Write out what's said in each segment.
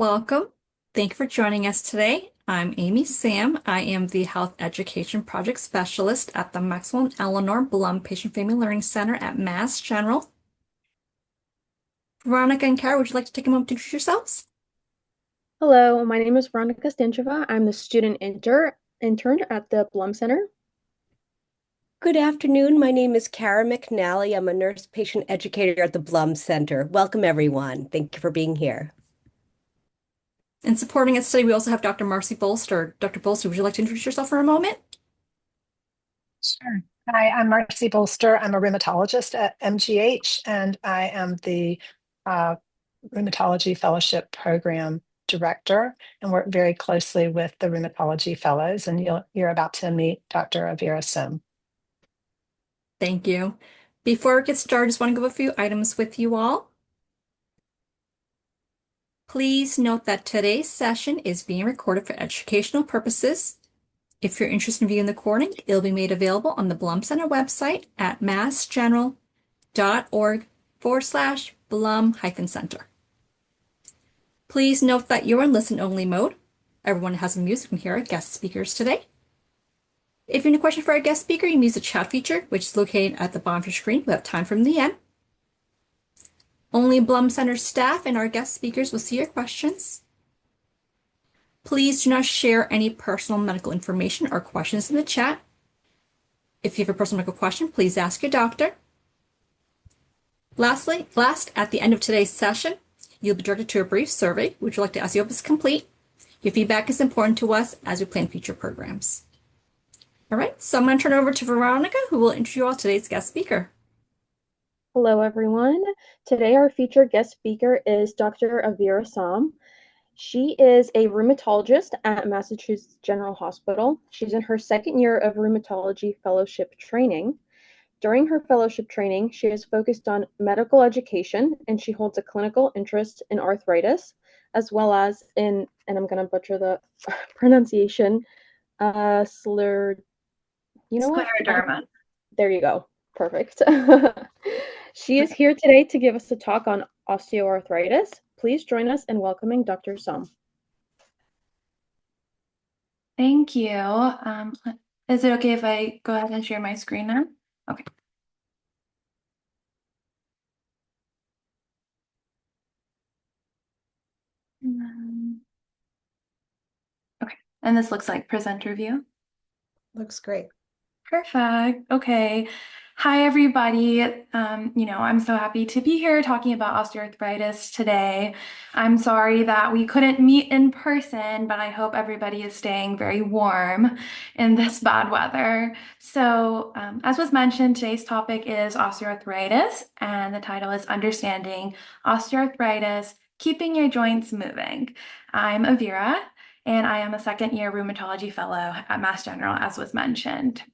Welcome. Thank you for joining us today. I'm Amy Sam. I am the Health Education Project Specialist at the Maxwell and Eleanor Blum Patient Family Learning Center at Mass General. Veronica and Kara, would you like to take a moment to introduce yourselves? Hello, my name is Veronica Stancheva. I'm the student intern at the Blum Center. Good afternoon. My name is Kara McNally. I'm a nurse patient educator at the Blum Center. Welcome, everyone. Thank you for being here. And supporting us today, we also have Dr. Marcy Bolster. Dr. Bolster, would you like to introduce yourself for a moment? Sure. Hi, I'm Marcy Bolster. I'm a rheumatologist at MGH, and I am the uh, Rheumatology Fellowship Program Director and work very closely with the Rheumatology Fellows. And you're about to meet Dr. Avira Som. Thank you. Before we get started, I just want to go over a few items with you all. Please note that today's session is being recorded for educational purposes. If you're interested in viewing the recording, it'll be made available on the Blum Center website at massgeneral.org/Blum-Center. Please note that you're in listen-only mode. Everyone has music and hear our guest speakers today. If you have a question for our guest speaker, you can use the chat feature, which is located at the bottom of your screen. We have time from the end. Only Blum Center staff and our guest speakers will see your questions. Please do not share any personal medical information or questions in the chat. If you have a personal medical question, please ask your doctor. Last, at the end of today's session, you'll be directed to a brief survey, which we'd like to ask you to complete. Your feedback is important to us as we plan future programs. All right, so I'm going to turn it over to Veronica, who will introduce you all today's guest speaker. Hello, everyone. Today, our featured guest speaker is Dr. Avira Som. She is a rheumatologist at Massachusetts General Hospital. She's in her second year of rheumatology fellowship training. During her fellowship training, she is focused on medical education, and she holds a clinical interest in arthritis, as well as in, and I'm going to butcher the pronunciation, slur. You know what? Scleroderma. There you go. Perfect. She is here today to give us a talk on osteoarthritis. Please join us in welcoming Dr. Som. Thank you. Is it okay if I go ahead and share my screen now? Okay. Okay, and this looks like presenter view. Looks great. Perfect. Okay. Hi, everybody. I'm so happy to be here talking about osteoarthritis today. I'm sorry that we couldn't meet in person, but I hope everybody is staying very warm in this bad weather. So, as was mentioned, today's topic is osteoarthritis, and the title is Understanding Osteoarthritis, Keeping Your Joints Moving. I'm Avira, and I am a second-year rheumatology fellow at Mass General, as was mentioned.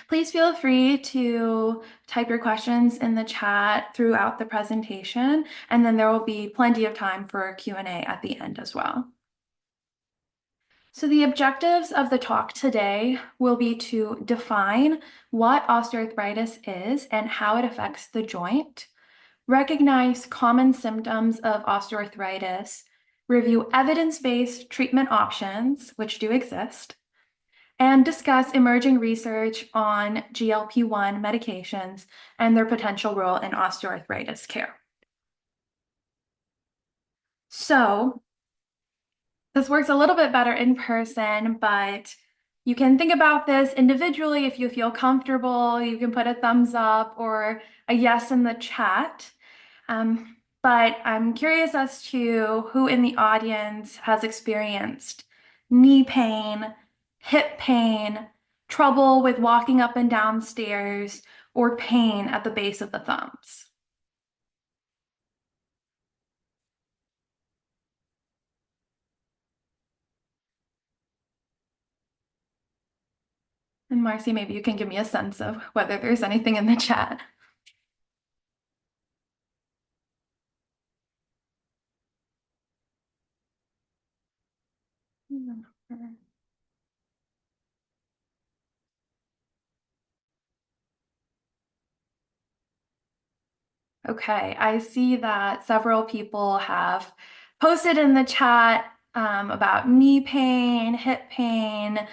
Please feel free to type your questions in the chat throughout the presentation, and then there will be plenty of time for Q&A at the end as well. So the objectives of the talk today will be to define what osteoarthritis is and how it affects the joint, recognize common symptoms of osteoarthritis, review evidence-based treatment options, which do exist, and discuss emerging research on GLP-1 medications and their potential role in osteoarthritis care. So this works a little bit better in person, but you can think about this individually. If you feel comfortable, you can put a thumbs up or a yes in the chat. But I'm curious as to who in the audience has experienced knee pain, hip pain, trouble with walking up and down stairs, or pain at the base of the thumbs. And Marcy, maybe you can give me a sense of whether there's anything in the chat. Okay, I see that several people have posted in the chat about knee pain, hip pain,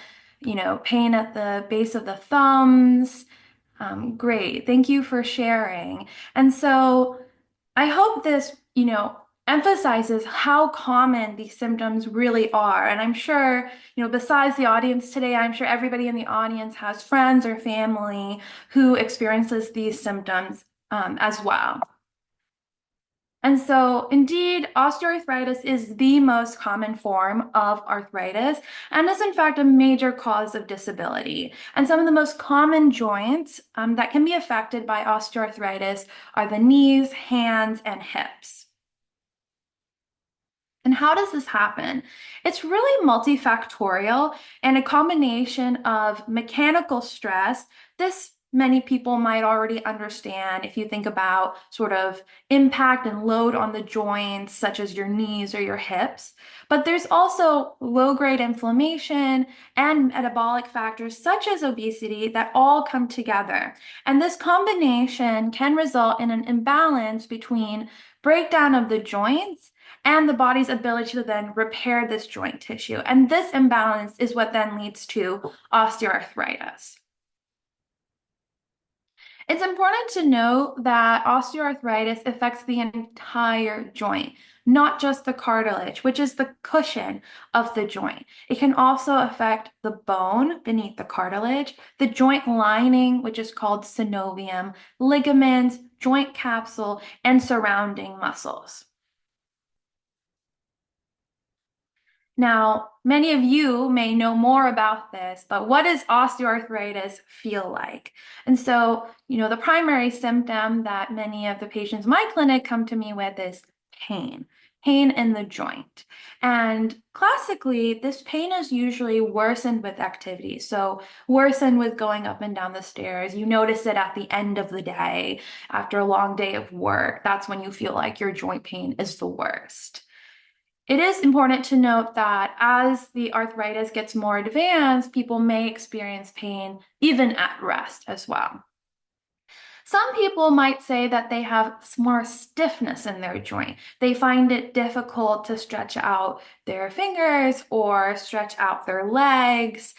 pain at the base of the thumbs. Great. Thank you for sharing. And so I hope this, emphasizes how common these symptoms really are. And I'm sure, besides the audience today, I'm sure everybody in the audience has friends or family who experiences these symptoms as well. And so, indeed, osteoarthritis is the most common form of arthritis and is, in fact, a major cause of disability. And some of the most common joints that can be affected by osteoarthritis are the knees, hands, and hips. And how does this happen? It's really multifactorial and a combination of mechanical stress. This many people might already understand if you think about sort of impact and load on the joints, such as your knees or your hips. But there's also low-grade inflammation and metabolic factors such as obesity that all come together. And this combination can result in an imbalance between breakdown of the joints and the body's ability to then repair this joint tissue. And this imbalance is what then leads to osteoarthritis. It's important to note that osteoarthritis affects the entire joint, not just the cartilage, which is the cushion of the joint. It can also affect the bone beneath the cartilage, the joint lining, which is called synovium, ligaments, joint capsule, and surrounding muscles. Now, many of you may know more about this, but what does osteoarthritis feel like? And so, the primary symptom that many of the patients in my clinic come to me with is pain in the joint. And classically, this pain is usually worsened with activity. So worsened with going up and down the stairs. You notice it at the end of the day, after a long day of work. That's when you feel like your joint pain is the worst. It is important to note that as the arthritis gets more advanced, people may experience pain even at rest as well. Some people might say that they have more stiffness in their joint. They find it difficult to stretch out their fingers or stretch out their legs,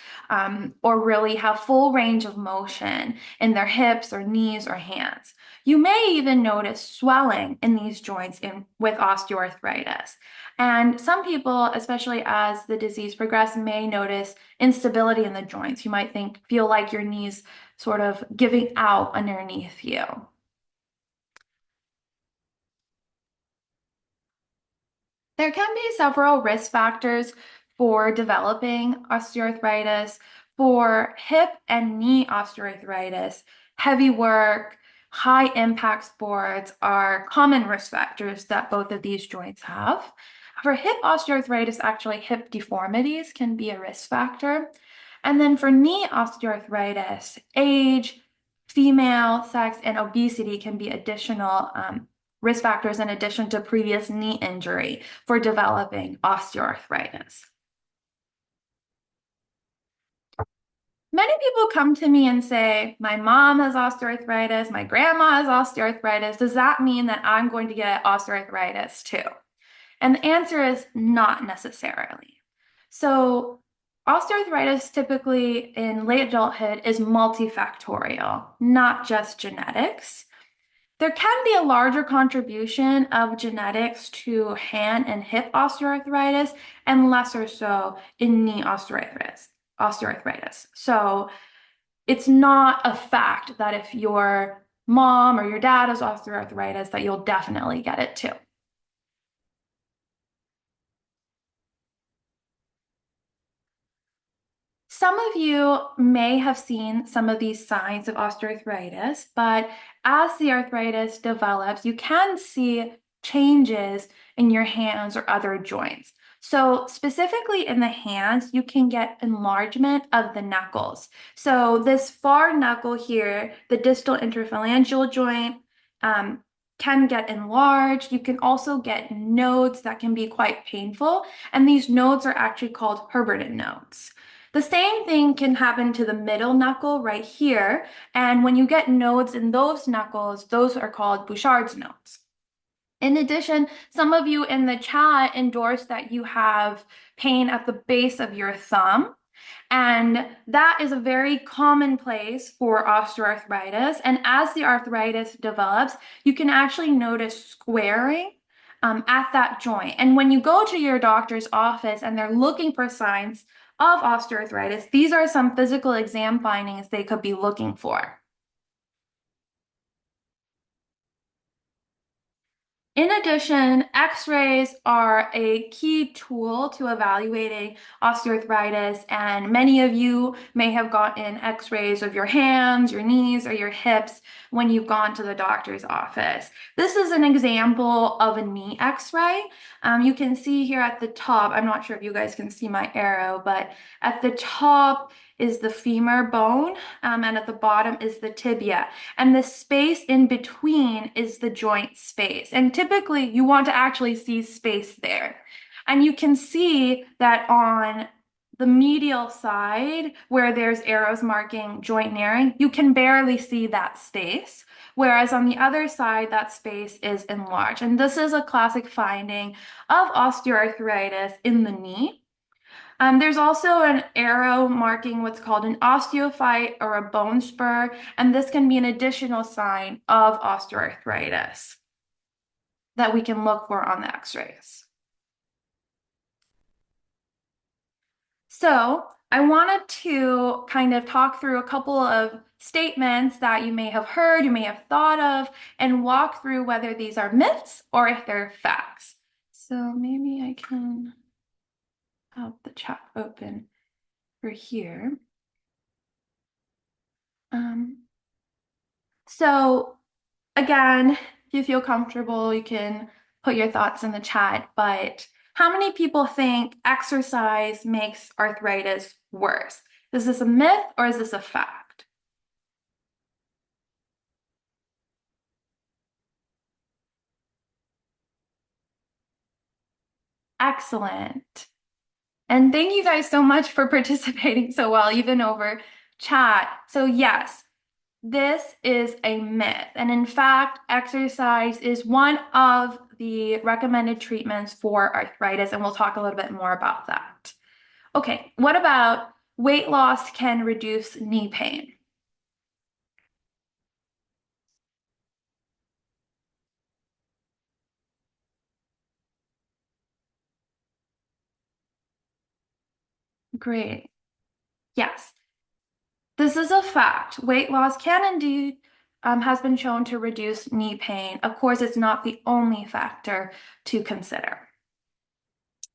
or really have full range of motion in their hips or knees or hands. You may even notice swelling in these joints with osteoarthritis. And some people, especially as the disease progresses, may notice instability in the joints. You might feel like your knees sort of giving out underneath you. There can be several risk factors for developing osteoarthritis. For hip and knee osteoarthritis, heavy work, high impact sports are common risk factors that both of these joints have. For hip osteoarthritis, actually hip deformities can be a risk factor. And then for knee osteoarthritis, age, female, sex, and obesity can be additional risk factors in addition to previous knee injury for developing osteoarthritis. Many people come to me and say, my mom has osteoarthritis, my grandma has osteoarthritis. Does that mean that I'm going to get osteoarthritis too? And the answer is not necessarily. So osteoarthritis typically in late adulthood is multifactorial, not just genetics. There can be a larger contribution of genetics to hand and hip osteoarthritis and lesser so in knee osteoarthritis. So it's not a fact that if your mom or your dad has osteoarthritis that you'll definitely get it too. Some of you may have seen some of these signs of osteoarthritis, but as the arthritis develops, you can see changes in your hands or other joints. So specifically in the hands, you can get enlargement of the knuckles. So this far knuckle here, the distal interphalangeal joint, can get enlarged. You can also get nodes that can be quite painful, and these nodes are actually called Herbertin nodes. The same thing can happen to the middle knuckle right here. And when you get nodes in those knuckles, those are called Bouchard's nodes. In addition, some of you in the chat endorsed that you have pain at the base of your thumb. And that is a very common place for osteoarthritis. And as the arthritis develops, you can actually notice squaring at that joint. And when you go to your doctor's office and they're looking for signs of osteoarthritis, these are some physical exam findings they could be looking for. In addition, x-rays are a key tool to evaluating osteoarthritis, and many of you may have gotten x-rays of your hands, your knees, or your hips when you've gone to the doctor's office. This is an example of a knee x-ray. You can see here at the top, I'm not sure if you guys can see my arrow, but at the top is the femur bone, and at the bottom is the tibia. And the space in between is the joint space. And typically you want to actually see space there. And you can see that on the medial side, where there's arrows marking joint nearing, you can barely see that space. Whereas on the other side, that space is enlarged. And this is a classic finding of osteoarthritis in the knee. There's also an arrow marking what's called an osteophyte or a bone spur, and this can be an additional sign of osteoarthritis that we can look for on the x-rays. So I wanted to kind of talk through a couple of statements that you may have heard, you may have thought of, and walk through whether these are myths or if they're facts. So maybe I can have the chat open for here. So again, if you feel comfortable, you can put your thoughts in the chat, but how many people think exercise makes arthritis worse? Is this a myth or is this a fact? Excellent. And thank you guys so much for participating so well, even over chat. So yes, this is a myth. And in fact, exercise is one of the recommended treatments for arthritis, and we'll talk a little bit more about that. Okay, what about weight loss can reduce knee pain? Great. Yes, this is a fact. Weight loss can indeed has been shown to reduce knee pain. Of course, it's not the only factor to consider.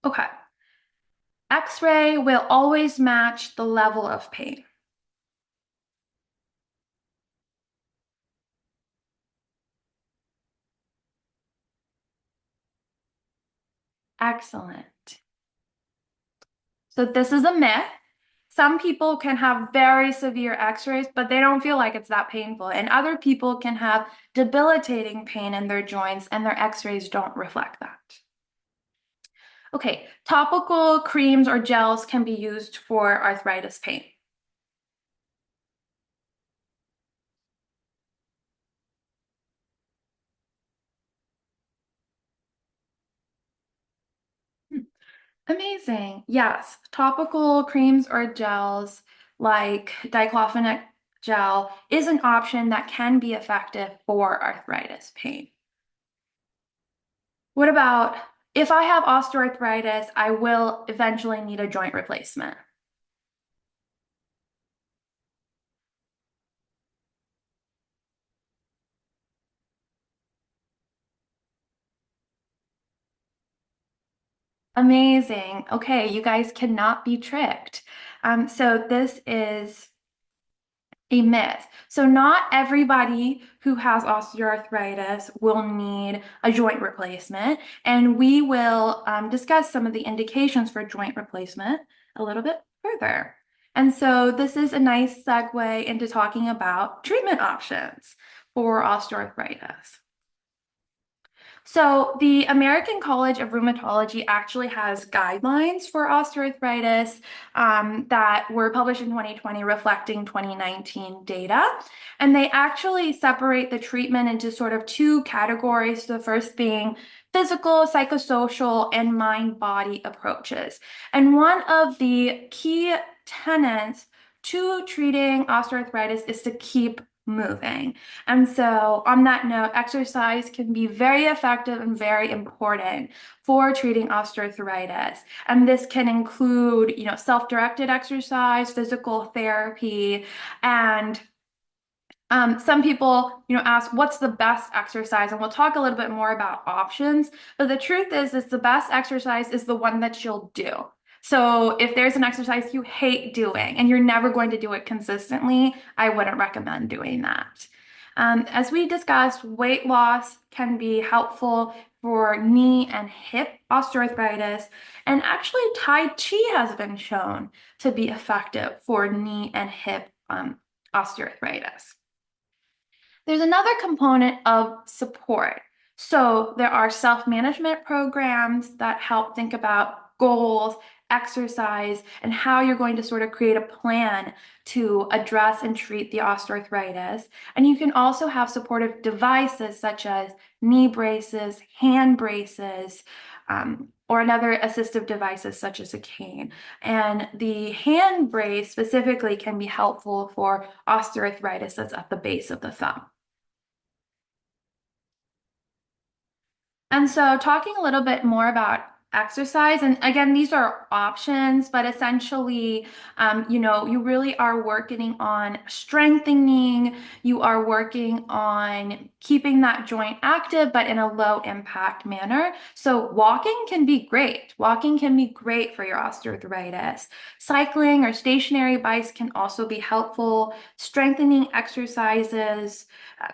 Okay. X-ray will always match the level of pain. Excellent. So this is a myth. Some people can have very severe x-rays, but they don't feel like it's that painful. And other people can have debilitating pain in their joints and their x-rays don't reflect that. Okay, topical creams or gels can be used for arthritis pain. Amazing. Yes, topical creams or gels like diclofenac gel is an option that can be effective for arthritis pain. What about if I have osteoarthritis, I will eventually need a joint replacement? Amazing. Okay, you guys cannot be tricked. So this is a myth. So not everybody who has osteoarthritis will need a joint replacement, and we will discuss some of the indications for joint replacement a little bit further. And so this is a nice segue into talking about treatment options for osteoarthritis. So the American College of Rheumatology actually has guidelines for osteoarthritis that were published in 2020 reflecting 2019 data. And they actually separate the treatment into sort of two categories. The first being physical, psychosocial, and mind-body approaches. And one of the key tenets to treating osteoarthritis is to keep moving. And so on that note, exercise can be very effective and very important for treating osteoarthritis. And this can include, self-directed exercise, physical therapy, and some people, ask what's the best exercise, and we'll talk a little bit more about options. But the truth is the best exercise is the one that you'll do. So if there's an exercise you hate doing and you're never going to do it consistently, I wouldn't recommend doing that. As we discussed, weight loss can be helpful for knee and hip osteoarthritis, and actually Tai Chi has been shown to be effective for knee and hip osteoarthritis. There's another component of support. So there are self-management programs that help think about goals, exercise, and how you're going to sort of create a plan to address and treat the osteoarthritis. And you can also have supportive devices such as knee braces, hand braces, or another assistive devices such as a cane. And the hand brace specifically can be helpful for osteoarthritis that's at the base of the thumb. And so talking a little bit more about exercise, and again, these are options, but essentially, you really are working on strengthening, you are working on keeping that joint active, but in a low impact manner. So walking can be great. Walking can be great for your osteoarthritis. Cycling or stationary bikes can also be helpful. Strengthening exercises,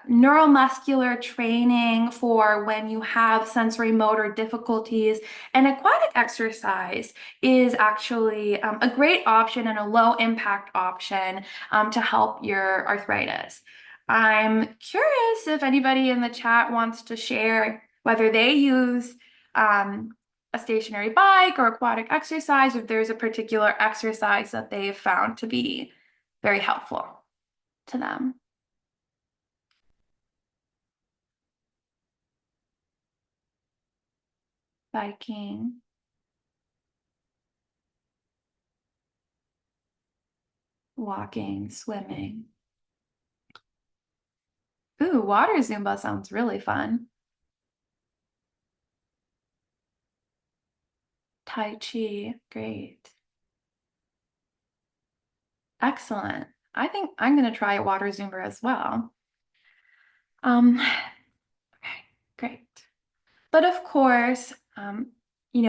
neuromuscular training for when you have sensory motor difficulties, and aquatic exercise is actually a great option and a low impact option to help your arthritis. I'm curious if anybody in the chat wants to share whether they use a stationary bike or aquatic exercise, if there's a particular exercise that they've found to be very helpful to them. Biking. Walking, swimming. Ooh, water Zumba sounds really fun. Tai Chi, great. Excellent. I think I'm going to try a water Zumba as well. Okay, great. But of course,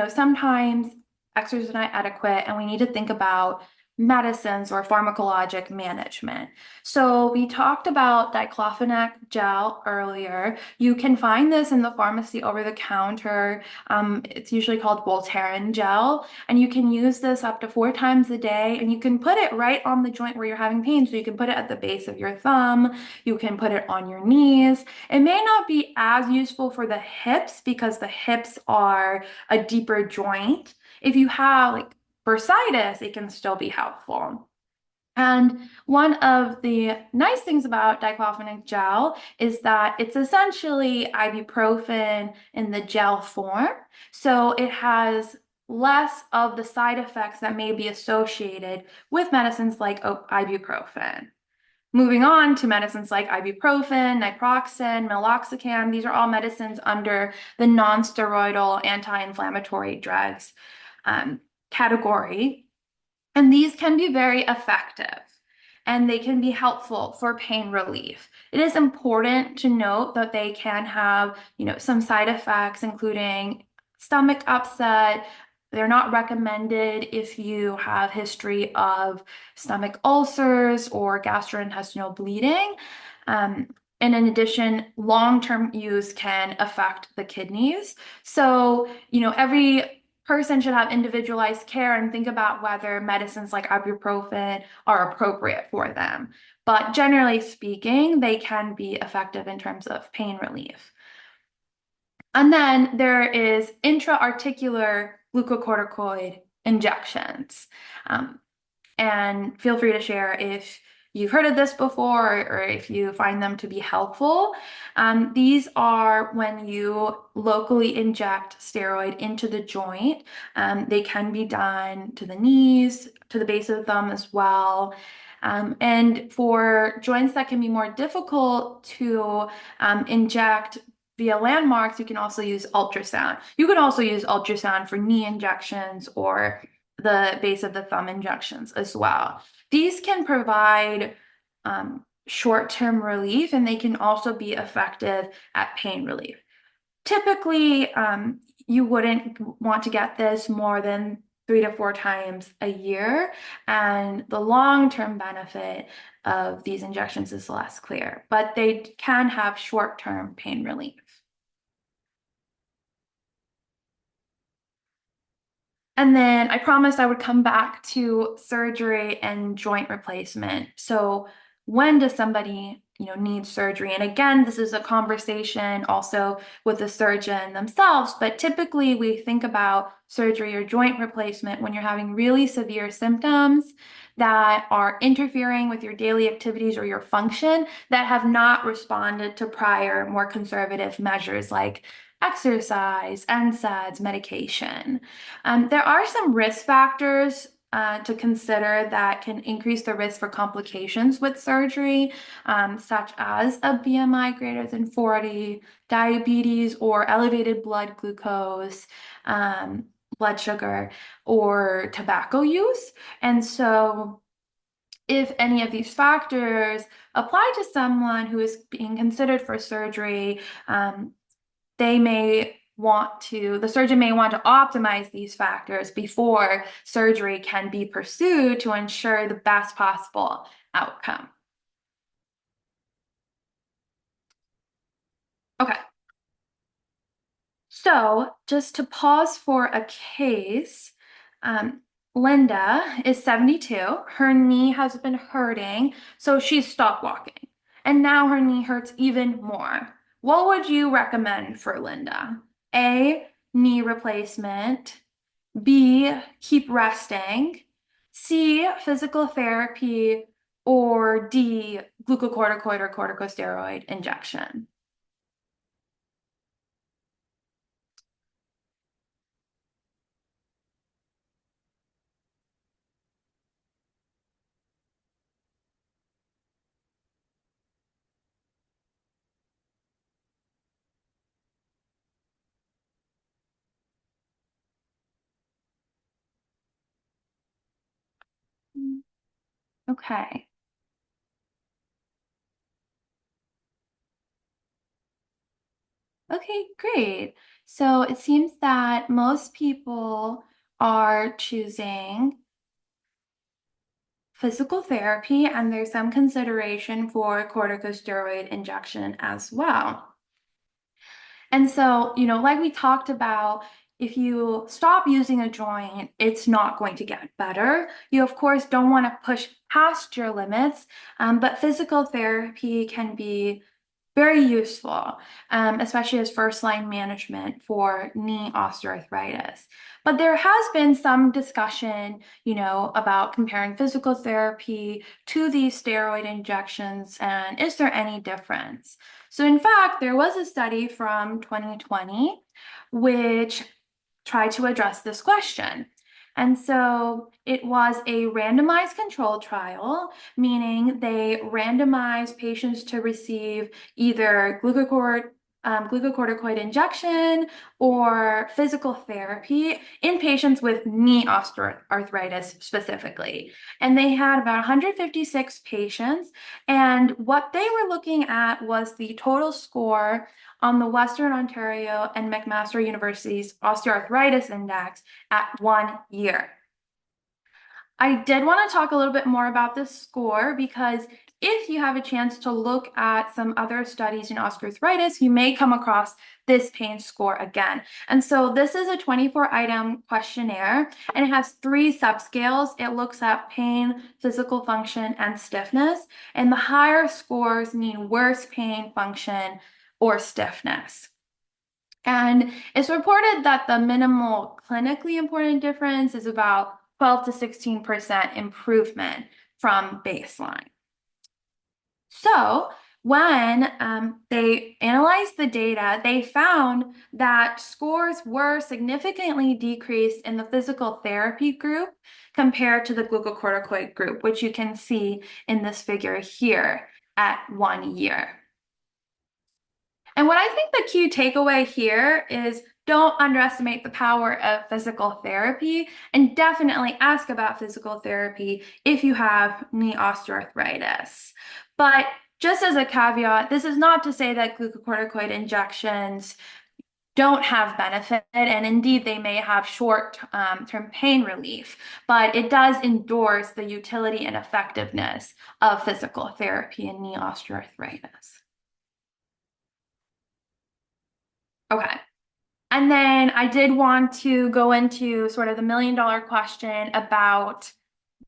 sometimes exercise is not adequate and we need to think about medicines or pharmacologic management. So we talked about diclofenac gel earlier. You can find this in the pharmacy over the counter. It's usually called Voltaren gel, and you can use this up to 4 times a day, and you can put it right on the joint where you're having pain. So you can put it at the base of your thumb, you can put it on your knees. It may not be as useful for the hips because the hips are a deeper joint. If you have bursitis, it can still be helpful. And one of the nice things about diclofenac gel is that it's essentially ibuprofen in the gel form. So it has less of the side effects that may be associated with medicines like ibuprofen. Moving on to medicines like ibuprofen, naproxen, meloxicam, these are all medicines under the non-steroidal anti-inflammatory drugs category. And these can be very effective and they can be helpful for pain relief. It is important to note that they can have, some side effects, including stomach upset. They're not recommended if you have history of stomach ulcers or gastrointestinal bleeding. And in addition, long-term use can affect the kidneys. So, every person should have individualized care and think about whether medicines like ibuprofen are appropriate for them. But generally speaking, they can be effective in terms of pain relief. And then there is intra-articular glucocorticoid injections. And feel free to share if you've heard of this before or if you find them to be helpful. These are when you locally inject steroid into the joint. They can be done to the knees, to the base of the thumb as well. And for joints that can be more difficult to inject via landmarks, you can also use ultrasound. You can also use ultrasound for knee injections or the base of the thumb injections as well. These can provide short-term relief, and they can also be effective at pain relief. Typically, you wouldn't want to get this more than 3 to 4 times a year, and the long-term benefit of these injections is less clear, but they can have short-term pain relief. And then I promised I would come back to surgery and joint replacement. So when does somebody, need surgery? And again, this is a conversation also with the surgeon themselves, but typically we think about surgery or joint replacement when you're having really severe symptoms that are interfering with your daily activities or your function that have not responded to prior, more conservative measures like exercise, NSAIDs, medication. There are some risk factors to consider that can increase the risk for complications with surgery, such as a BMI greater than 40, diabetes or elevated blood glucose, blood sugar, or tobacco use. And so if any of these factors apply to someone who is being considered for surgery, the surgeon may want to optimize these factors before surgery can be pursued to ensure the best possible outcome. Okay. So just to pause for a case, Linda is 72. Her knee has been hurting, so she's stopped walking. And now her knee hurts even more. What would you recommend for Linda? A, knee replacement. B, keep resting. C, physical therapy. Or D, glucocorticoid or corticosteroid injection. Okay. Okay, great. So it seems that most people are choosing physical therapy, and there's some consideration for corticosteroid injection as well. And so, like we talked about, if you stop using a joint, it's not going to get better. You, of course, don't want to push past your limits, but physical therapy can be very useful, especially as first-line management for knee osteoarthritis. But there has been some discussion, about comparing physical therapy to these steroid injections, and is there any difference? So in fact, there was a study from 2020 which tried to address this question. And so it was a randomized control trial, meaning they randomized patients to receive either glucocorticoid injection or physical therapy in patients with knee osteoarthritis specifically. And they had about 156 patients. And what they were looking at was the total score on the Western Ontario and McMaster University's Osteoarthritis Index at 1 year. I did want to talk a little bit more about this score because if you have a chance to look at some other studies in osteoarthritis, you may come across this pain score again. And so this is a 24-item questionnaire, and it has 3 subscales. It looks at pain, physical function, and stiffness. And the higher scores mean worse pain, function, or stiffness. And it's reported that the minimal clinically important difference is about 12 to 16% improvement from baseline. So when they analyzed the data, they found that scores were significantly decreased in the physical therapy group compared to the glucocorticoid group, which you can see in this figure here at 1 year. And what I think the key takeaway here is don't underestimate the power of physical therapy, and definitely ask about physical therapy if you have knee osteoarthritis. But just as a caveat, this is not to say that glucocorticoid injections don't have benefit, and indeed they may have short-term pain relief, but it does endorse the utility and effectiveness of physical therapy in knee osteoarthritis. Okay. And then I did want to go into sort of the million-dollar question about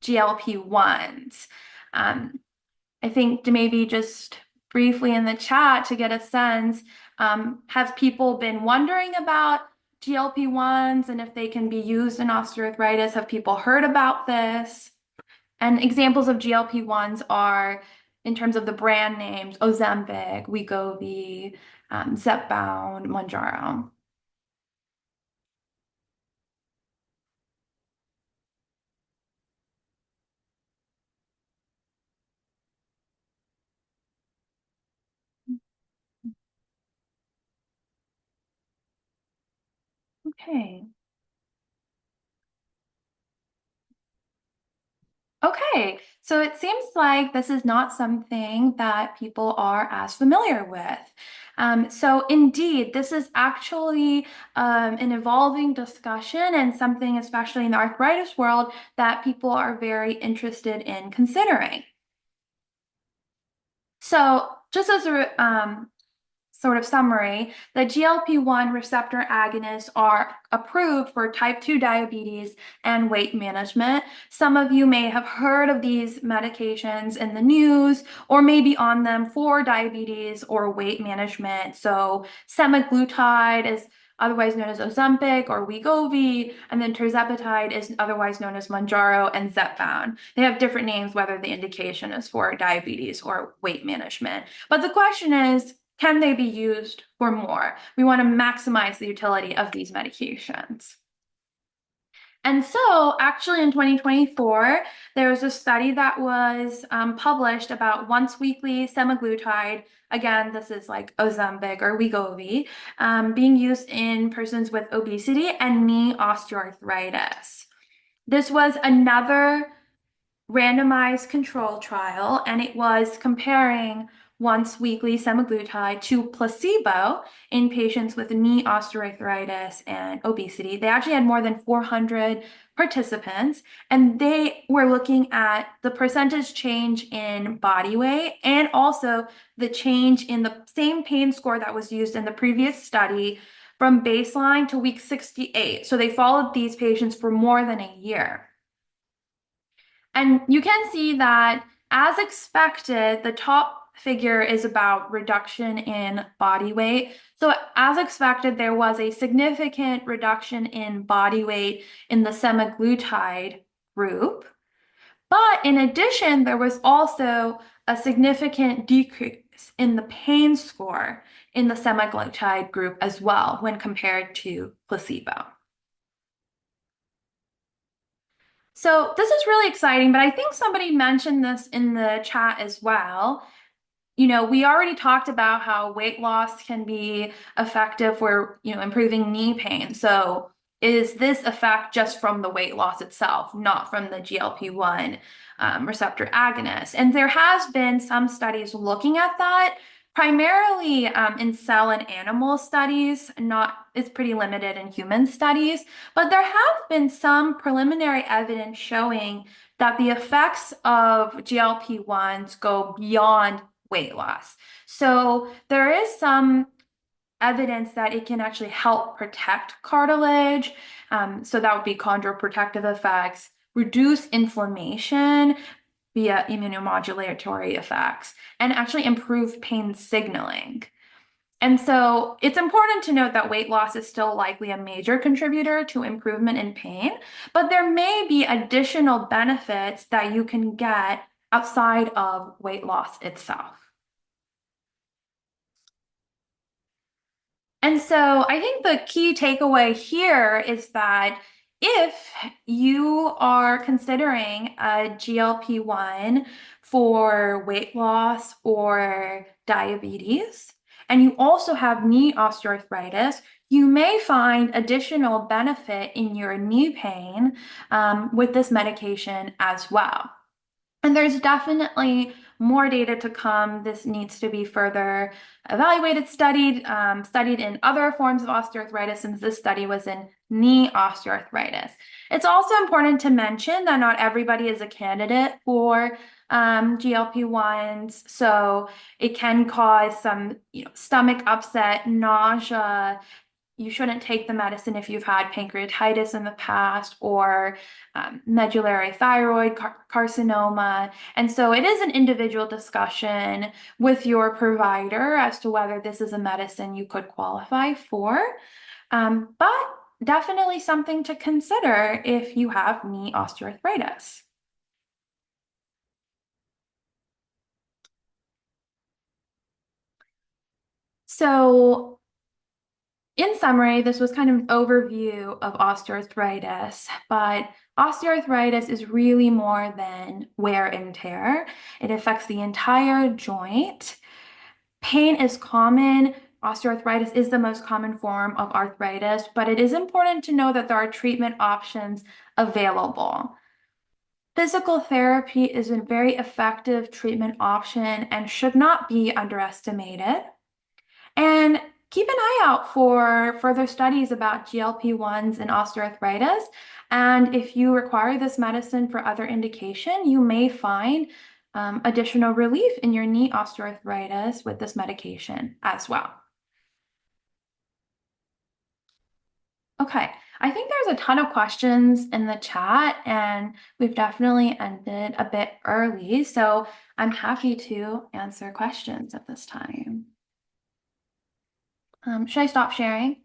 GLP-1s. I think to maybe just briefly in the chat to get a sense, have people been wondering about GLP-1s and if they can be used in osteoarthritis? Have people heard about this? And examples of GLP-1s are, in terms of the brand names, Ozempic, Wegovy, Zepbound, Mounjaro. Okay. Okay, so it seems like this is not something that people are as familiar with. So indeed, this is actually an evolving discussion and something, especially in the arthritis world, that people are very interested in considering. So just as a sort of summary, the GLP-1 receptor agonists are approved for type 2 diabetes and weight management. Some of you may have heard of these medications in the news or maybe on them for diabetes or weight management. So semaglutide is otherwise known as Ozempic or Wegovy, and then tirzepatide is otherwise known as Mounjaro and Zepbound. They have different names whether the indication is for diabetes or weight management. But the question is, can they be used for more? We want to maximize the utility of these medications. And so actually in 2024, there was a study that was published about once weekly semaglutide. Again, this is like Ozempic or Wegovy, being used in persons with obesity and knee osteoarthritis. This was another randomized control trial, and it was comparing once weekly semaglutide to placebo in patients with knee osteoarthritis and obesity. They actually had more than 400 participants, and they were looking at the percentage change in body weight and also the change in the same pain score that was used in the previous study from baseline to week 68. So they followed these patients for more than a year. And you can see that, as expected, the top figure is about reduction in body weight. So as expected, there was a significant reduction in body weight in the semaglutide group. But in addition, there was also a significant decrease in the pain score in the semaglutide group as well when compared to placebo. So this is really exciting, but I think somebody mentioned this in the chat as well. You know, we already talked about how weight loss can be effective for, improving knee pain. So is this effect just from the weight loss itself, not from the GLP-1 receptor agonist? And there has been some studies looking at that, primarily in cell and animal studies. It's pretty limited in human studies, but there have been some preliminary evidence showing that the effects of GLP-1s go beyond weight loss. So there is some evidence that it can actually help protect cartilage. So that would be chondroprotective effects, reduce inflammation via immunomodulatory effects, and actually improve pain signaling. And so it's important to note that weight loss is still likely a major contributor to improvement in pain, but there may be additional benefits that you can get outside of weight loss itself. And so I think the key takeaway here is that if you are considering a GLP-1 for weight loss or diabetes, and you also have knee osteoarthritis, you may find additional benefit in your knee pain with this medication as well. And there's definitely more data to come. This needs to be further evaluated, studied in other forms of osteoarthritis, since this study was in knee osteoarthritis. It's also important to mention that not everybody is a candidate for GLP-1s, so it can cause some, stomach upset, nausea. You shouldn't take the medicine if you've had pancreatitis in the past or medullary thyroid carcinoma. And so it is an individual discussion with your provider as to whether this is a medicine you could qualify for. But definitely something to consider if you have knee osteoarthritis. So in summary, this was kind of an overview of osteoarthritis, but osteoarthritis is really more than wear and tear. It affects the entire joint. Pain is common. Osteoarthritis is the most common form of arthritis, but it is important to know that there are treatment options available. Physical therapy is a very effective treatment option and should not be underestimated. And keep an eye out for further studies about GLP-1s and osteoarthritis. And if you require this medicine for other indication, you may find additional relief in your knee osteoarthritis with this medication as well. Okay, I think there's a ton of questions in the chat, and we've definitely ended a bit early, so I'm happy to answer questions at this time. Should I stop sharing?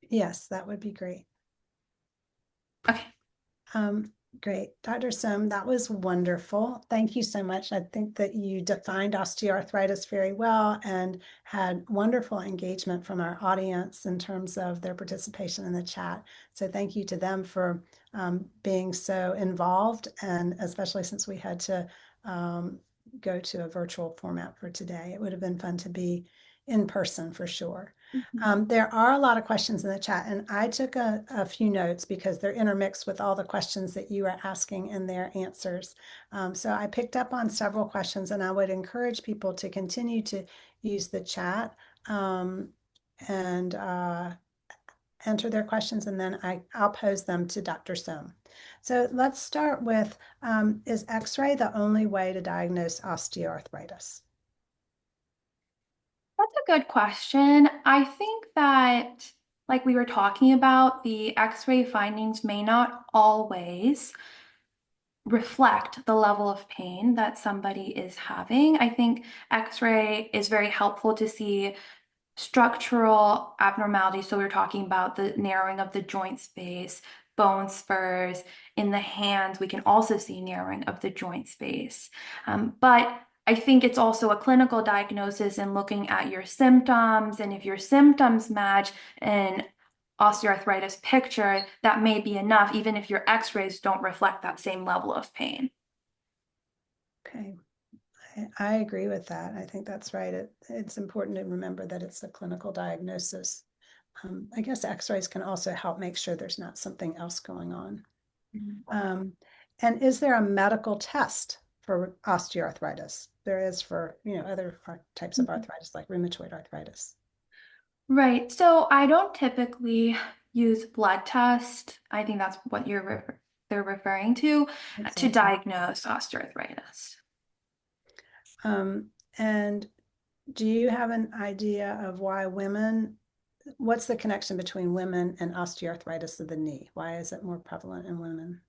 Yes, that would be great. Okay. Great. Dr. Som, that was wonderful. Thank you so much. I think that you defined osteoarthritis very well and had wonderful engagement from our audience in terms of their participation in the chat. So thank you to them for being so involved, and especially since we had to go to a virtual format for today. It would have been fun to be in person for sure. There are a lot of questions in the chat, and I took a few notes because they're intermixed with all the questions that you are asking and their answers. So I picked up on several questions, and I would encourage people to continue to use the chat and enter their questions, and then I'll pose them to Dr. Som. So let's start with, is X-ray the only way to diagnose osteoarthritis? That's a good question. I think that, like we were talking about, the X-ray findings may not always reflect the level of pain that somebody is having. I think X-ray is very helpful to see structural abnormalities. So we're talking about the narrowing of the joint space, bone spurs. In the hands, we can also see narrowing of the joint space. But I think it's also a clinical diagnosis in looking at your symptoms. And if your symptoms match an osteoarthritis picture, that may be enough, even if your x-rays don't reflect that same level of pain. Okay. I agree with that. I think that's right. It's important to remember that it's a clinical diagnosis. I guess x-rays can also help make sure there's not something else going on. And is there a medical test for osteoarthritis? There is for, other types of arthritis like rheumatoid arthritis. Right. So I don't typically use blood test. I think that's what they're referring to diagnose osteoarthritis. And do you have an idea of why what's the connection between women and osteoarthritis of the knee? Why is it more prevalent in women?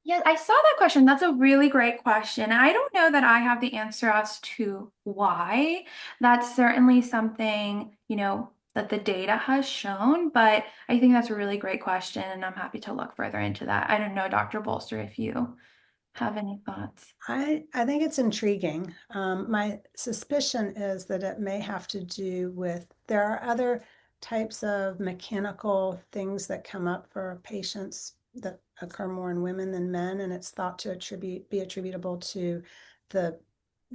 Yeah, I saw that question. That's a really great question. I don't know that I have the answer as to why. That's certainly something, that the data has shown, but I think that's a really great question, and I'm happy to look further into that. I don't know, Dr. Bolster, if you have any thoughts. I think it's intriguing. My suspicion is that it may have to do with, there are other types of mechanical things that come up for patients that occur more in women than men, and it's thought to be attributable to the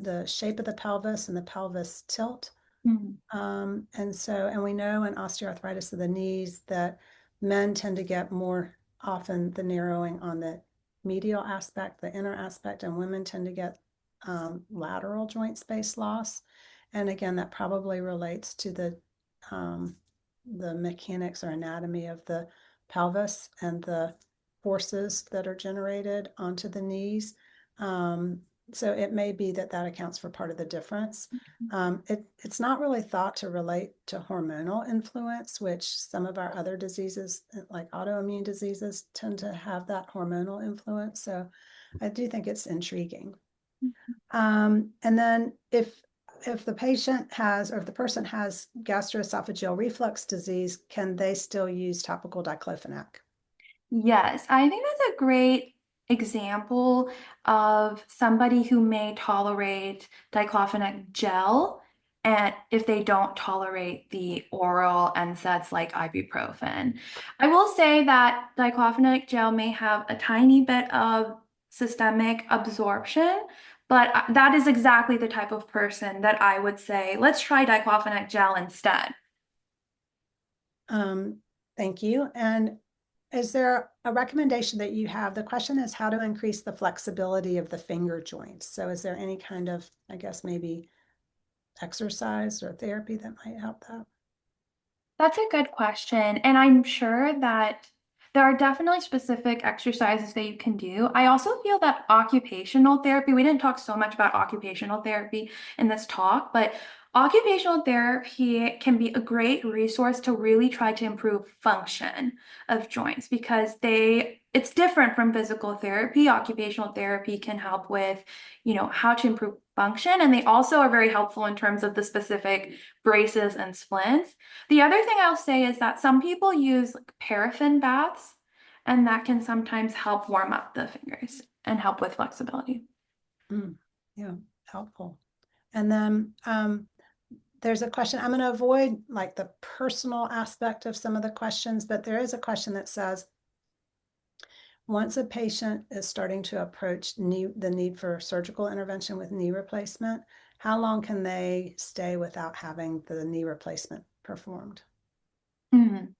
the shape of the pelvis and the pelvis tilt. Mhm. And we know in osteoarthritis of the knees that men tend to get more often the narrowing on the medial aspect, the inner aspect, and women tend to get lateral joint space loss. And again, that probably relates to the mechanics or anatomy of the pelvis and the forces that are generated onto the knees. So it may be that that accounts for part of the difference. It's not really thought to relate to hormonal influence, which some of our other diseases, like autoimmune diseases, tend to have that hormonal influence. So I do think it's intriguing. And then if the patient has, or if the person has gastroesophageal reflux disease, can they still use topical diclofenac? Yes, I think that's a great example of somebody who may tolerate diclofenac gel, and if they don't tolerate the oral NSAIDs like ibuprofen. I will say that diclofenac gel may have a tiny bit of systemic absorption, but that is exactly the type of person that I would say, let's try diclofenac gel instead. Thank you. And is there a recommendation that you have? The question is how to increase the flexibility of the finger joints. So is there any kind of, I guess, maybe exercise or therapy that might help that? That's a good question. And I'm sure that there are definitely specific exercises that you can do. I also feel that occupational therapy, we didn't talk so much about occupational therapy in this talk, but occupational therapy can be a great resource to really try to improve function of joints because it's different from physical therapy. Occupational therapy can help with, how to improve function, and they also are very helpful in terms of the specific braces and splints. The other thing I'll say is that some people use like paraffin baths, and that can sometimes help warm up the fingers and help with flexibility. Yeah, helpful. And then there's a question. I'm going to avoid like the personal aspect of some of the questions, but there is a question that says, once a patient is starting to approach the need for surgical intervention with knee replacement, how long can they stay without having the knee replacement performed? Mhm.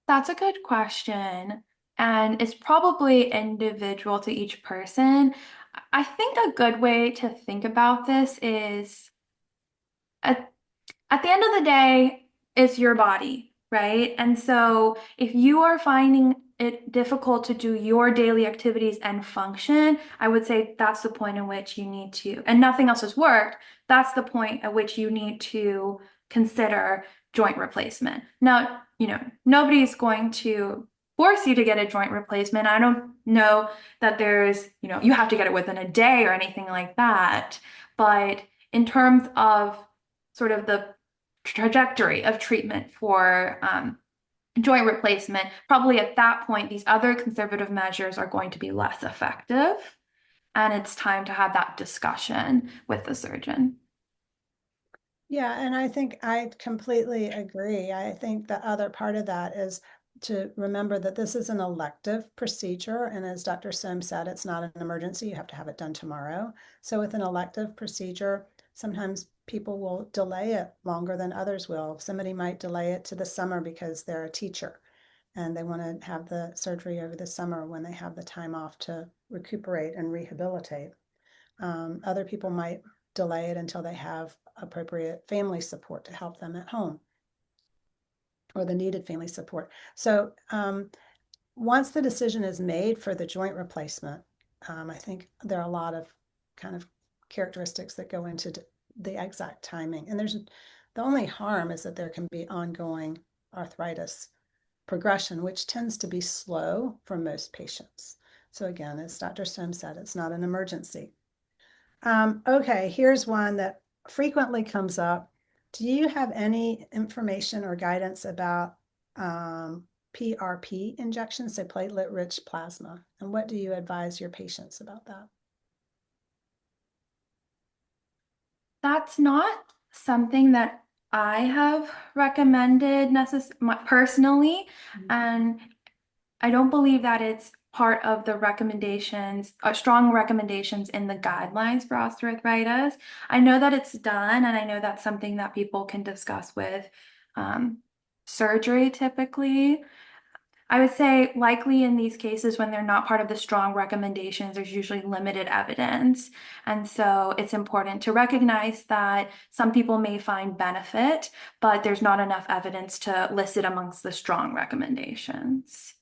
That's a good question. And it's probably individual to each person. I think a good way to think about this is at, at the end of the day, it's your body, right? And so if you are finding it difficult to do your daily activities and function, I would say that's the point in which you need to, and nothing else has worked, that's the point at which you need to consider joint replacement. Now, nobody's going to force you to get a joint replacement. I don't know that there's, you have to get it within a day or anything like that. But in terms of sort of the trajectory of treatment for joint replacement, probably at that point, these other conservative measures are going to be less effective. And it's time to have that discussion with the surgeon. Yeah, and I think I completely agree. I think the other part of that is to remember that this is an elective procedure. And as Dr. Som said, it's not an emergency. You have to have it done tomorrow. So with an elective procedure, sometimes people will delay it longer than others will. Somebody might delay it to the summer because they're a teacher and they want to have the surgery over the summer when they have the time off to recuperate and rehabilitate. Other people might delay it until they have appropriate family support to help them at home or the needed family support. So once the decision is made for the joint replacement, I think there are a lot of kind of characteristics that go into the exact timing. And the only harm is that there can be ongoing arthritis progression, which tends to be slow for most patients. So again, as Dr. Som said, it's not an emergency. Okay, here's one that frequently comes up. Do you have any information or guidance about PRP injections, so platelet-rich plasma? And what do you advise your patients about that? That's not something that I have recommended personally, and I don't believe that it's part of the recommendations, strong recommendations in the guidelines for osteoarthritis. I know that it's done, and I know that's something that people can discuss with surgery typically. I would say likely in these cases when they're not part of the strong recommendations, there's usually limited evidence. And so it's important to recognize that some people may find benefit, but there's not enough evidence to list it amongst the strong recommendations.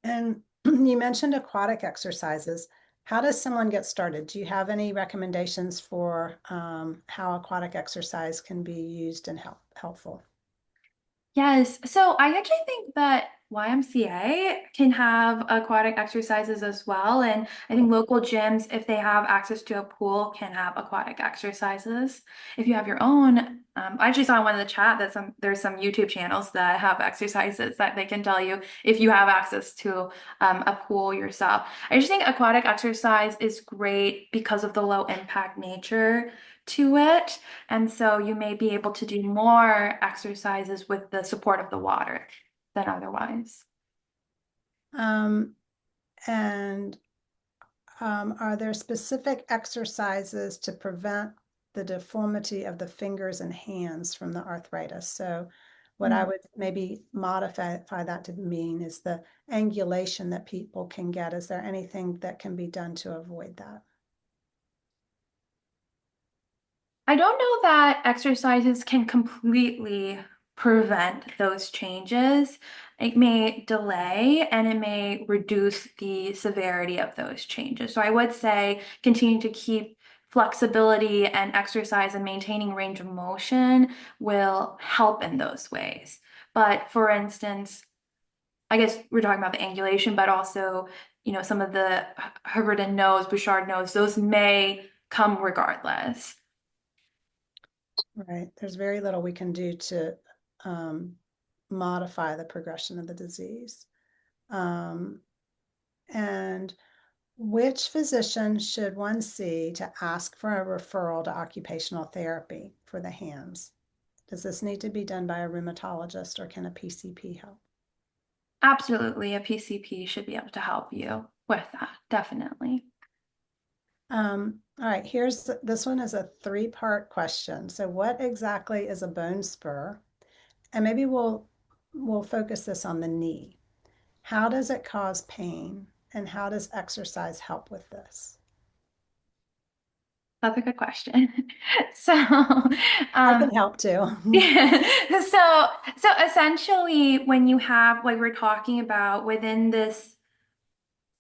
And you mentioned aquatic exercises. How does someone get started? Do you have any recommendations for how aquatic exercise can be used and helpful? Yes, so I actually think that YMCA can have aquatic exercises as well. And I think local gyms, if they have access to a pool, can have aquatic exercises. If you have your own, I actually saw in one of the chat that there's some YouTube channels that have exercises that they can tell you if you have access to a pool yourself. I just think aquatic exercise is great because of the low impact nature to it. And so you may be able to do more exercises with the support of the water than otherwise. And are there specific exercises to prevent the deformity of the fingers and hands from the arthritis? So what I would maybe modify that to mean is the angulation that people can get. Is there anything that can be done to avoid that? I don't know that exercises can completely prevent those changes. It may delay and it may reduce the severity of those changes. So I would say continue to keep flexibility and exercise and maintaining range of motion will help in those ways. But for instance, I guess we're talking about the angulation, but also, some of the Herberton nose, Bouchard nose, those may come regardless. Right. There's very little we can do to modify the progression of the disease. And which physician should one see to ask for a referral to occupational therapy for the hands? Does this need to be done by a rheumatologist or can a PCP help? Absolutely, a PCP should be able to help you with that, definitely. All right, this one is a three-part question. So what exactly is a bone spur? And maybe we'll focus this on the knee. How does it cause pain? And how does exercise help with this? That's a good question. So, I can help too. yeah. So essentially, when you have, like we're talking about within this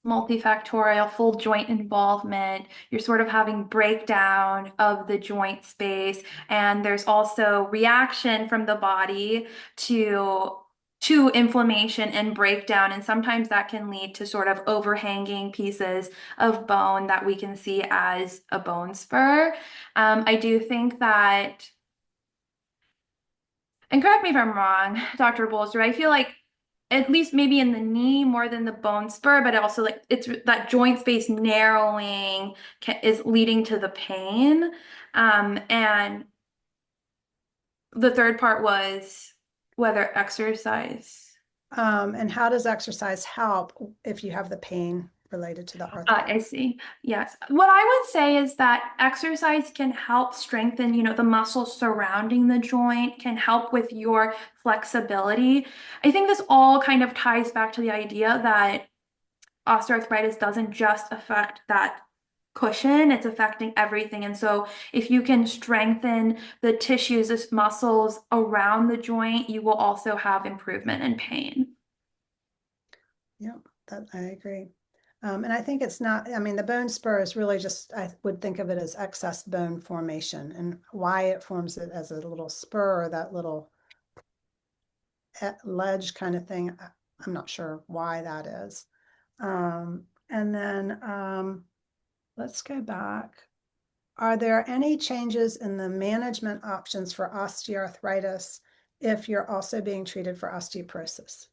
multifactorial full joint involvement, you're sort of having breakdown of the joint space, and there's also reaction from the body to inflammation and breakdown, and sometimes that can lead to sort of overhanging pieces of bone that we can see as a bone spur. I do think that, and correct me if I'm wrong, Dr. Bolster, I feel like at least maybe in the knee more than the bone spur, but also like it's that joint space narrowing is leading to the pain. And the third part was whether exercise. And how does exercise help if you have the pain related to the I arthritis? see. Yes. What I would say is that exercise can help strengthen, the muscles surrounding the joint, can help with your flexibility. I think this all kind of ties back to the idea that osteoarthritis doesn't just affect that cushion, it's affecting everything. And so if you can strengthen the tissues, the muscles around the joint, you will also have improvement in pain. Yeah, that I agree. And I think it's not, I mean, the bone spur is really just, I would think of it as excess bone formation, and why it forms it as a little spur or that little ledge kind of thing. I'm not sure why that is. And then let's go back. Are there any changes in the management options for osteoarthritis if you're also being treated for osteoporosis?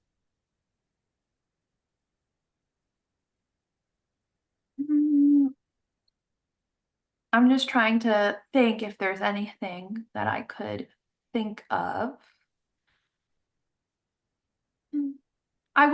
I'm just trying to think if there's anything that I could think of. I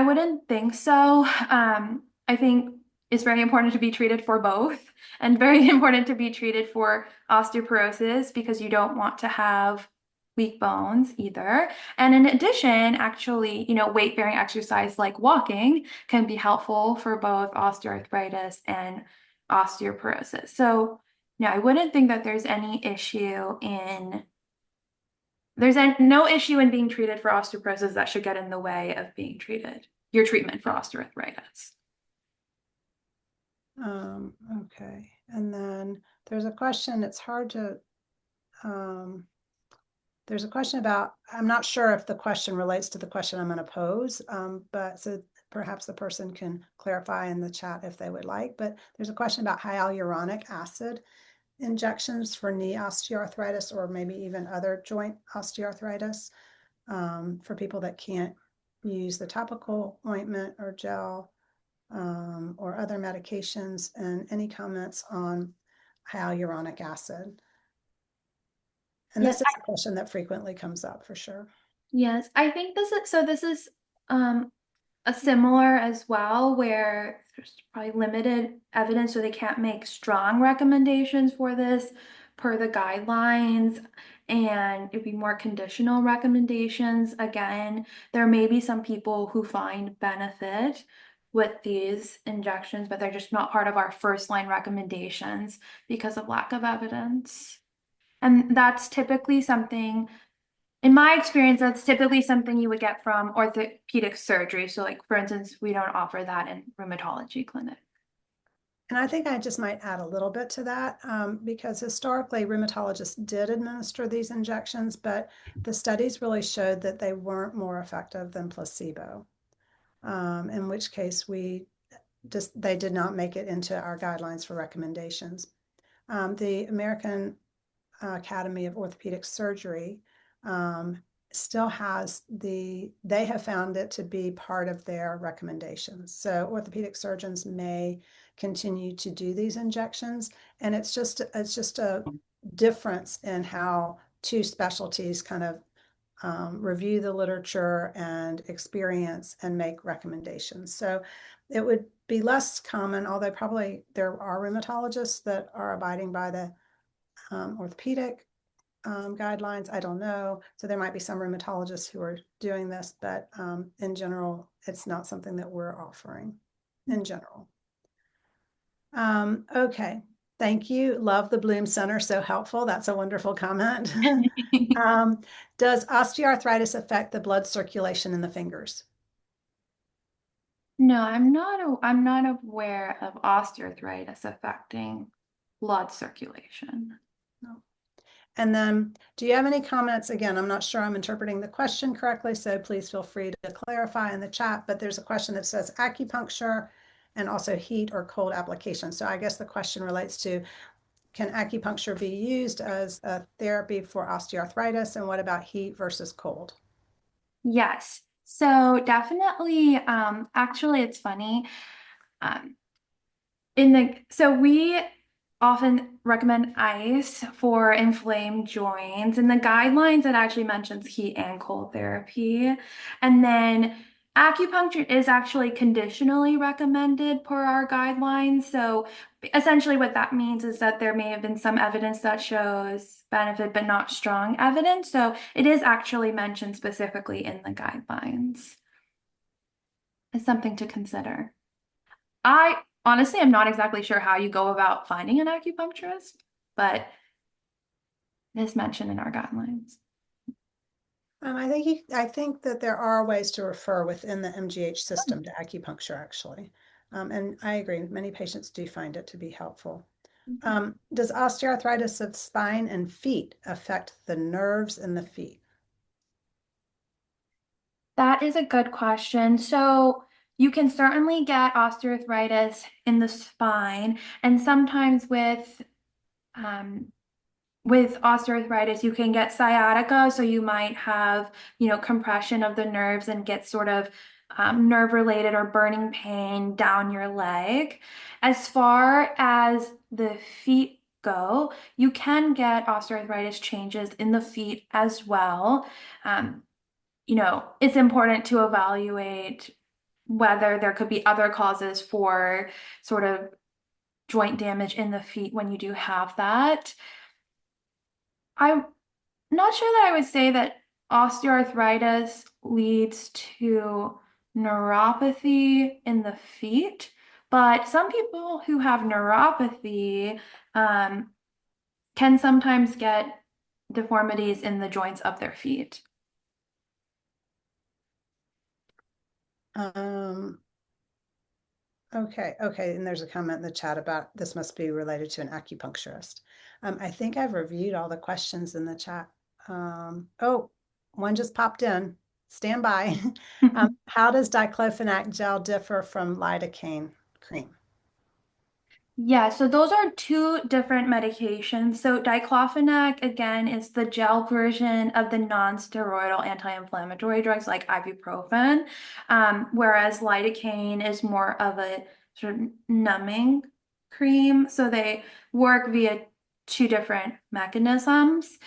wouldn't think so. I think it's very important to be treated for both and very important to be treated for osteoporosis because you don't want to have weak bones either. And in addition, actually, weight-bearing exercise like walking can be helpful for both osteoarthritis and osteoporosis. So, no, I wouldn't think that there's no issue in being treated for osteoporosis that should get in the way of your treatment for osteoarthritis. Okay. And then there's a question, it's hard to, there's a question about, I'm not sure if the question relates to the question I'm going to pose, but so perhaps the person can clarify in the chat if they would like, but there's a question about hyaluronic acid injections for knee osteoarthritis or maybe even other joint osteoarthritis for people that can't use the topical ointment or gel or other medications, and any comments on hyaluronic acid. And Yes, this is a question that frequently comes up for sure. yes, I think this is a similar as well, where there's probably limited evidence, so they can't make strong recommendations for this per the guidelines, and it'd be more conditional recommendations. Again, there may be some people who find benefit with these injections, but they're just not part of our first line recommendations because of lack of evidence. And that's typically something, in my experience, that's typically something you would get from orthopedic surgery. So like, for instance, we don't offer that in rheumatology clinic. And I think I just might add a little bit to that because historically rheumatologists did administer these injections, but the studies really showed that they weren't more effective than placebo, in which case they did not make it into our guidelines for recommendations. The American Academy of Orthopedic Surgery still has they have found it to be part of their recommendations. So orthopedic surgeons may continue to do these injections, and it's just a difference in how two specialties kind of review the literature and experience and make recommendations. So it would be less common, although probably there are rheumatologists that are abiding by the orthopedic guidelines. I don't know. So there might be some rheumatologists who are doing this, but in general, it's not something that we're offering in general. Okay. Thank you. Love the Blum Center. So helpful. That's a wonderful comment. Does osteoarthritis affect the blood circulation in the fingers? No, I'm not aware of osteoarthritis affecting blood circulation. No. And then, do you have any comments? Again, I'm not sure I'm interpreting the question correctly, so please feel free to clarify in the chat, but there's a question that says acupuncture and also heat or cold application. So I guess the question relates to, can acupuncture be used as a therapy for osteoarthritis, and what about heat versus cold? Yes. So definitely, actually, it's funny. So we often recommend ice for inflamed joints. In the guidelines, it actually mentions heat and cold therapy. And then acupuncture is actually conditionally recommended per our guidelines. So essentially what that means is that there may have been some evidence that shows benefit, but not strong evidence. So it is actually mentioned specifically in the guidelines. It's something to consider. I honestly am not exactly sure how you go about finding an acupuncturist, but it is mentioned in our guidelines. I think that there are ways to refer within the MGH system to acupuncture, actually. And I agree, many patients do find it to be helpful. Does osteoarthritis of spine and feet affect the nerves in the feet? That is a good question. So You can certainly get osteoarthritis in the spine, and sometimes with osteoarthritis, you can get sciatica, so you might have, compression of the nerves and get sort of nerve-related or burning pain down your leg. As far as the feet go, you can get osteoarthritis changes in the feet as well. It's important to evaluate whether there could be other causes for sort of joint damage in the feet when you do have that. I'm not sure that I would say that osteoarthritis leads to neuropathy in the feet, but some people who have neuropathy can sometimes get deformities in the joints of their feet. Okay, and there's a comment in the chat about this must be related to an acupuncturist. I think I've reviewed all the questions in the chat. Oh, one just popped in. Stand by. How does diclofenac gel differ from lidocaine cream? Yeah, so those are two different medications. So diclofenac, again, is the gel version of the non-steroidal anti-inflammatory drugs like ibuprofen, whereas lidocaine is more of a sort of numbing cream. So they work via two different mechanisms.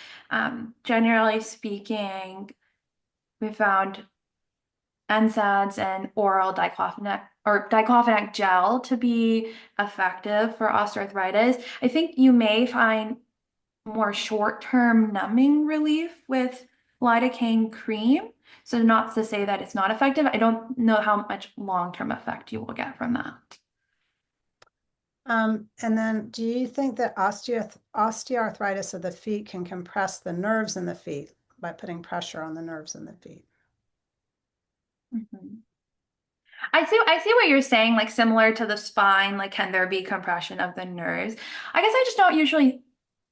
Generally speaking, we found NSAIDs and oral diclofenac or diclofenac gel to be effective for osteoarthritis. I think you may find more short-term numbing relief with lidocaine cream. So not to say that it's not effective. I don't know how much long-term effect you will get from that. And then do you think that osteoarthritis of the feet can compress the nerves in the feet by putting pressure on the nerves in the feet? Mm-hmm. I see what you're saying, like similar to the spine, like can there be compression of the nerves? I guess I just don't usually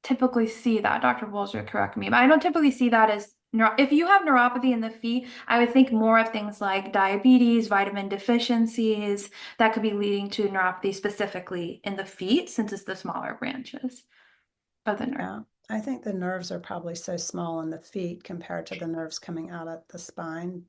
typically see that. Dr. Bolger, correct me, but I don't typically see that as if you have neuropathy in the feet, I would think more of things like diabetes, vitamin deficiencies that could be leading to neuropathy specifically in the feet, since it's the smaller branches of the nerve. Yeah, I think the nerves are probably so small in the feet compared to the nerves coming out at the spine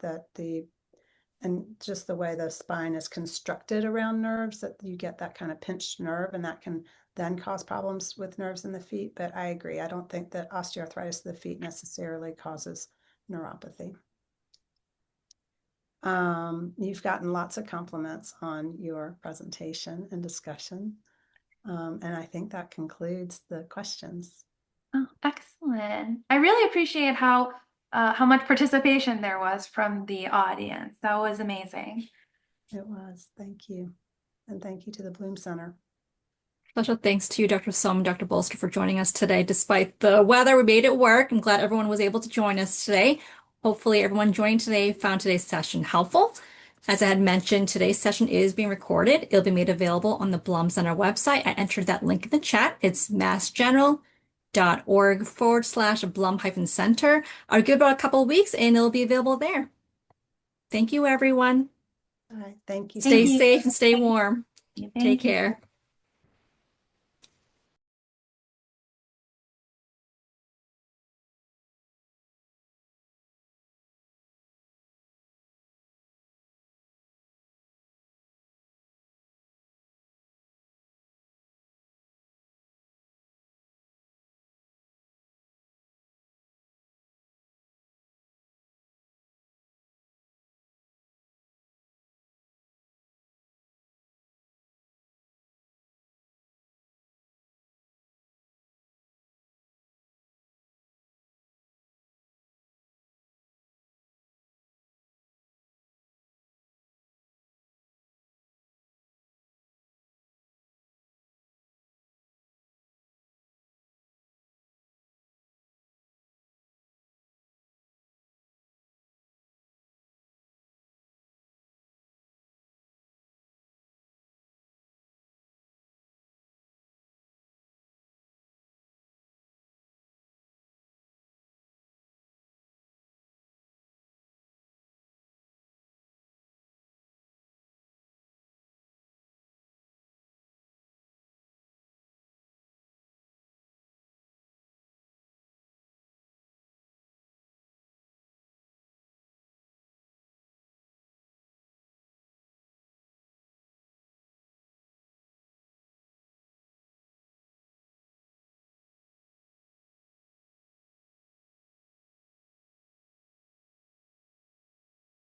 and just the way the spine is constructed around nerves, that you get that kind of pinched nerve, and that can then cause problems with nerves in the feet. But I agree. I don't think that osteoarthritis of the feet necessarily causes neuropathy. You've gotten lots of compliments on your presentation and discussion. And I think that concludes the questions. Oh, excellent. I really appreciate how much participation there was from the audience. That was amazing. It was. Thank you. And thank you to the Blum Center. Special thanks to you, Dr. Som and Dr. Bolster, for joining us today. Despite the weather, we made it work. I'm glad everyone was able to join us today. Hopefully everyone joining today found today's session helpful. As I had mentioned, today's session is being recorded. It'll be made available on the Blum Center website. I entered that link in the chat. It's massgeneral.org/Blum-Center. I'll give it about a couple of weeks and it'll be available there. Thank you, everyone. All right. Thank you. Stay safe and stay warm. Thank Take you. care.